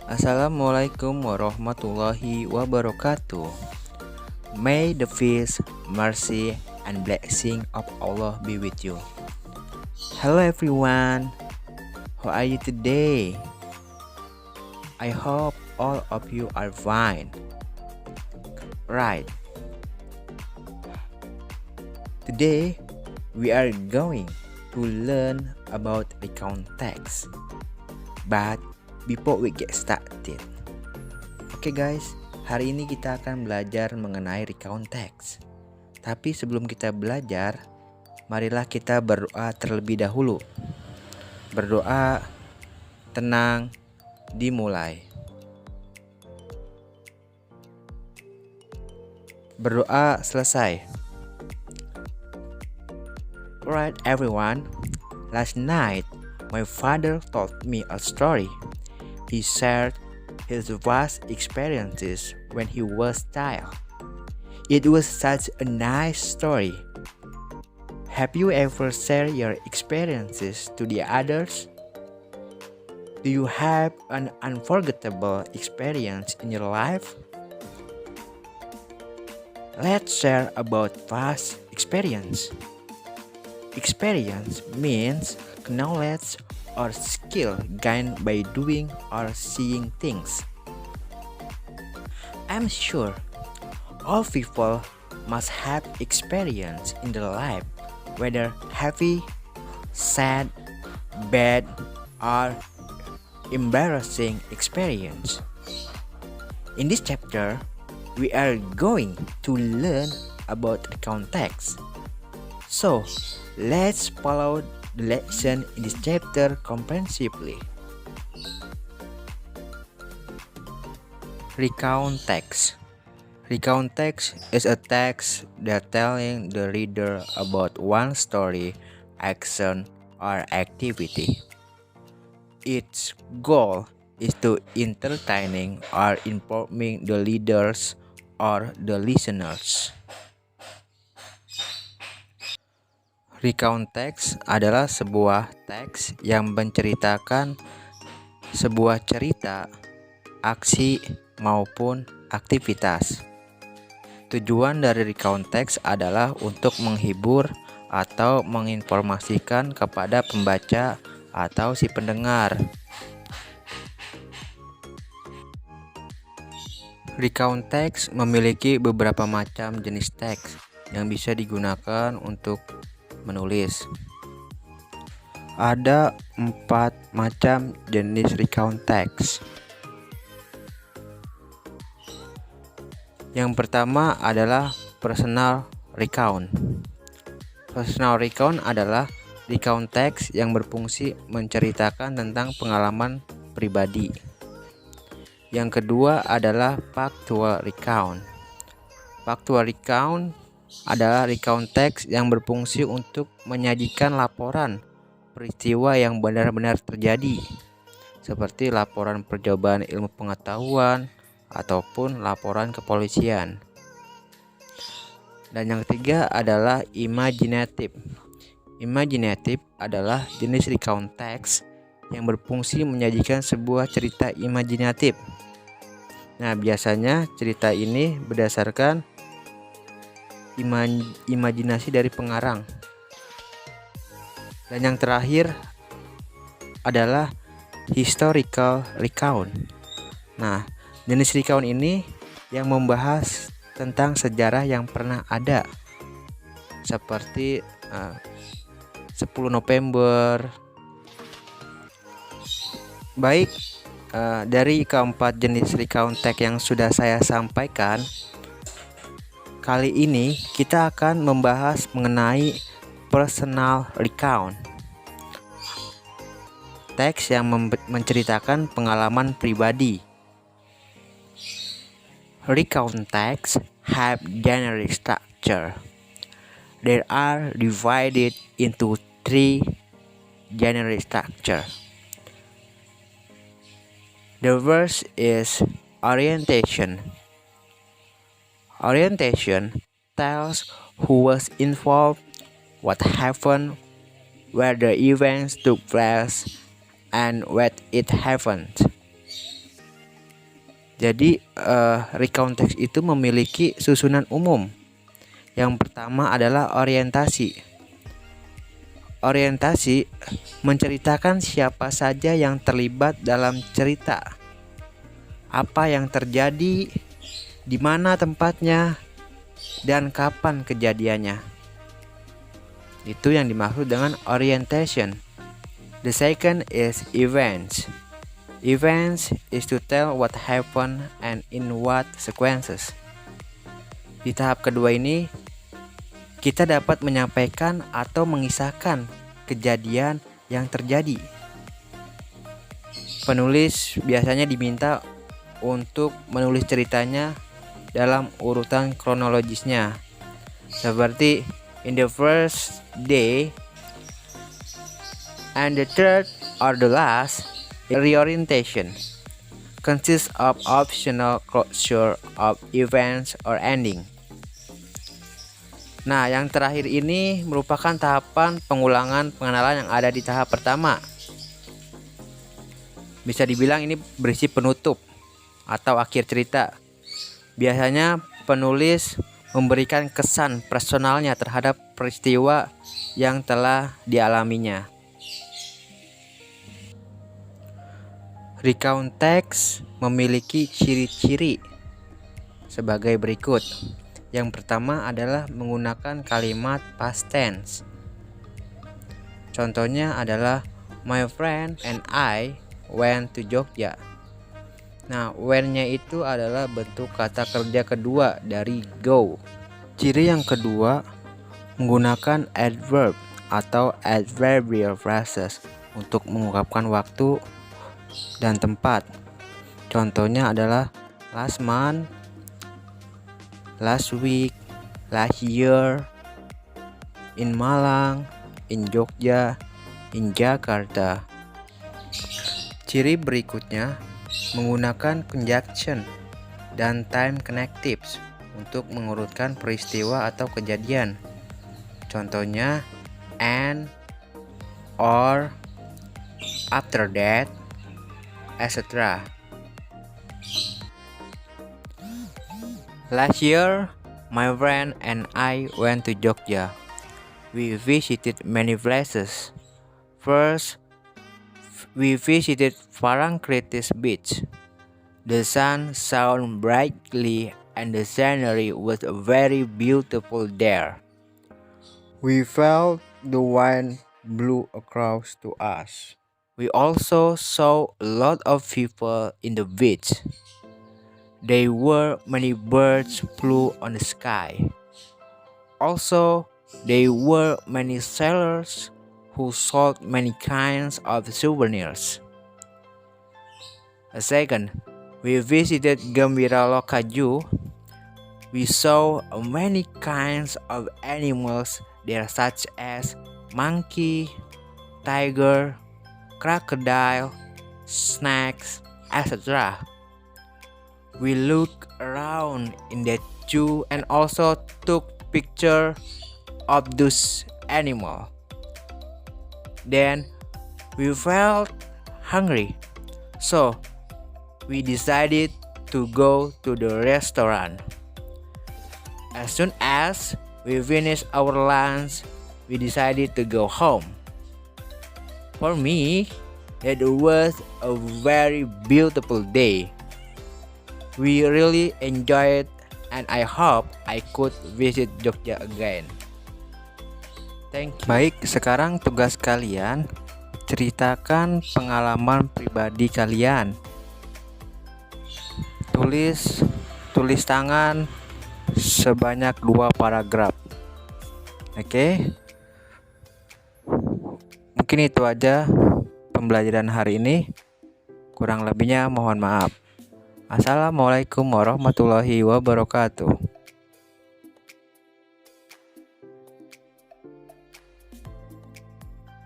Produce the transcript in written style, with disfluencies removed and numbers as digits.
Assalamualaikum warahmatullahi wabarakatuh. May the peace, mercy, and blessing of Allah be with you. Hello everyone, how are you today? I hope all of you are fine. Right. Today we are going to learn about recount text. But before we get started, oke guys, hari ini kita akan belajar mengenai recount text. Tapi sebelum kita belajar, marilah kita berdoa terlebih dahulu. Berdoa, tenang, dimulai. Berdoa selesai. Alright everyone, last night my father told me a story. He shared his vast experiences when he was a child. It was such a nice story. Have you ever shared your experiences to the others? Do you have an unforgettable experience in your life? Let's share about past experience. Experience means knowledge or skill gained by doing or seeing things. I'm sure all people must have experience in their life, whether happy, sad, bad, or embarrassing experience. In this chapter, we are going to learn about recount text. So, let's follow the lesson in this chapter comprehensively. Recount text. Recount text is a text that telling the reader about one story, action, or activity. Its goal is to entertaining or informing the readers or the listeners. Recount text adalah sebuah teks yang menceritakan sebuah cerita, aksi, maupun aktivitas. Tujuan dari recount text adalah untuk menghibur atau menginformasikan kepada pembaca atau si pendengar. Recount text memiliki beberapa macam jenis teks yang bisa digunakan untuk menulis. Ada 4 macam jenis recount text. Yang pertama adalah personal recount. Personal recount adalah recount text yang berfungsi menceritakan tentang pengalaman pribadi. Yang kedua adalah factual recount. Factual recount adalah recount text yang berfungsi untuk menyajikan laporan peristiwa yang benar-benar terjadi, seperti laporan percobaan ilmu pengetahuan ataupun laporan kepolisian. Dan yang ketiga adalah imaginative. Imaginative adalah jenis recount text yang berfungsi menyajikan sebuah cerita imajinatif. Nah, biasanya cerita ini berdasarkan imajinasi dari pengarang. Dan yang terakhir adalah historical recount. Nah, jenis recount ini yang membahas tentang sejarah yang pernah ada, seperti 10 November. Baik, dari keempat jenis recount text yang sudah saya sampaikan, kali ini kita akan membahas mengenai personal recount. Teks yang menceritakan pengalaman pribadi. Recount text have generic structure. They are divided into 3 generic structure. The first is orientation. Orientation tells who was involved, what happened, where the events took place, and when it happened. Jadi recount text itu memiliki susunan umum. Yang pertama adalah orientasi. Orientasi menceritakan siapa saja yang terlibat dalam cerita, apa yang terjadi, di mana tempatnya, dan kapan kejadiannya. Itu yang dimaksud dengan orientation. The second is events. Events is to tell what happened and in what sequences. Di tahap kedua ini, kita dapat menyampaikan atau mengisahkan kejadian yang terjadi. Penulis biasanya diminta untuk menulis ceritanya dalam urutan kronologisnya. Seperti in the first day and the third or the last, reorientation consists of optional closure of events or ending. Nah, yang terakhir ini merupakan tahapan pengulangan pengenalan yang ada di tahap pertama. Bisa dibilang ini berisi penutup atau akhir cerita. Biasanya penulis memberikan kesan personalnya terhadap peristiwa yang telah dialaminya. Recount text memiliki ciri-ciri sebagai berikut. Yang pertama adalah menggunakan kalimat past tense. Contohnya adalah my friend and I went to Jogja. Nah, when-nya itu adalah bentuk kata kerja kedua dari go. Ciri yang kedua, menggunakan adverb atau adverbial phrases untuk mengungkapkan waktu dan tempat. Contohnya adalah last month, last week, last year, in Malang, in Jogja, in Jakarta. Ciri berikutnya menggunakan conjunction dan time connectives untuk mengurutkan peristiwa atau kejadian. Contohnya and, or, after that, etc. Last year, my friend and I went to Jogja. We visited many places. First, we visited Parangtritis Beach. The sun shone brightly and the scenery was very beautiful there. We felt the wind blew across to us. We also saw a lot of people in the beach. There were many birds flew on the sky. Also, there were many sellers who sold many kinds of souvenirs. Second, we visited Gembira Loka Zoo. We saw many kinds of animals there such as monkey, tiger, crocodile, snakes, etc. We looked around in that zoo and also took picture of those animals. Then we felt hungry, so we decided to go to the restaurant. As soon as we finished our lunch, we decided to go home. For me, it was a very beautiful day. We really enjoyed and I hope I could visit Jogja again. Thank you. Baik, sekarang tugas kalian ceritakan pengalaman pribadi kalian. Tulis tangan sebanyak 2 paragraf. Oke. Mungkin itu aja pembelajaran hari ini. Kurang lebihnya mohon maaf. Assalamualaikum warahmatullahi wabarakatuh.